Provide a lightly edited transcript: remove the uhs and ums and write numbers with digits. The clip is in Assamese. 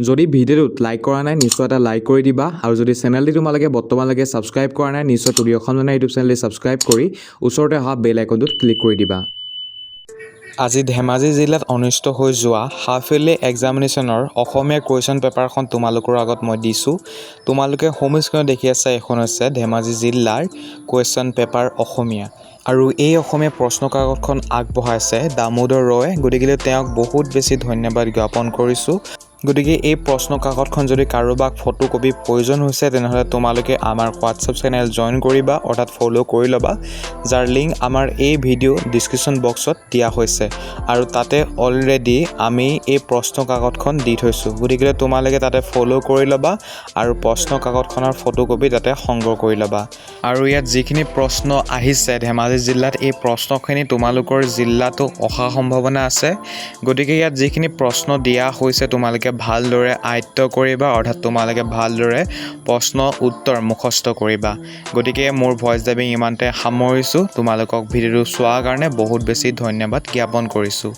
যদি ভিডিঅ'টোত লাইক কৰা নাই নিশ্চয় এটা লাইক কৰি দিবা আৰু যদি চেনেলটি তোমালোকে বৰ্তমানলৈকে ছাবস্ক্ৰাইব কৰা নাই নিশ্চয় তুলি অসমীয়া ইউটিউব চেনেলটি ছাবস্ক্ৰাইব কৰি ওচৰতে অহা বেল আইকনটোত ক্লিক কৰি দিবা। আজি ধেমাজি জিলাত অনুষ্ঠিত হৈ যোৱা হাফ ইয়াৰলি এক্সামিনেশ্যনৰ অসমীয়া কুৱেশ্যন পেপাৰখন তোমালোকৰ আগত মই দিছোঁ। তোমালোকে হোম স্ক্ৰীনত দেখি আছা এখন হৈছে ধেমাজি জিলাৰ কুৱেশ্যন পেপাৰ অসমীয়া আৰু এই অসমীয়া প্ৰশ্ন কাকতখন আগবঢ়াইছে দামোদৰ ৰয়ে, গতিকে তেওঁক বহুত বেছি ধন্যবাদ জ্ঞাপন কৰিছোঁ। গতিকে এই প্ৰশ্ন কাকতখন যদি কাৰোবাক ফটো কপি প্ৰয়োজন হৈছে তেনেহ'লে তোমালোকে আমাৰ হোৱাটছআপ চেনেল জইন কৰিবা, অৰ্থাৎ ফ'ল' কৰি ল'বা, যাৰ লিংক আমাৰ এই ভিডিঅ' ডিছক্ৰিপশ্যন বক্সত দিয়া হৈছে আৰু তাতে অলৰেডি আমি এই প্ৰশ্ন কাকতখন দি থৈছোঁ। গতিকে তোমালোকে তাতে ফ'ল' কৰি ল'বা আৰু প্ৰশ্ন কাকতখনৰ ফটো কপি তাতে সংগ্ৰহ কৰি ল'বা। আৰু ইয়াত যিখিনি প্ৰশ্ন আহিছে ধেমাজি জিলাত এই প্ৰশ্নখিনি তোমালোকৰ জিলাতো অহা সম্ভাৱনা আছে। গতিকে ইয়াত যিখিনি প্ৰশ্ন দিয়া হৈছে তোমালোকে ভালদৰে আয়ত্ত কৰিবা, অৰ্থাৎ তোমালোকে ভালদৰে প্ৰশ্ন উত্তৰ মুখস্থ কৰিবা। গতিকে মোৰ ভইচ ডাবিং ইমানতে সামৰিছোঁ। তোমালোকক ভিডিঅ'টো চোৱাৰ কাৰণে বহুত বেছি ধন্যবাদ জ্ঞাপন কৰিছোঁ।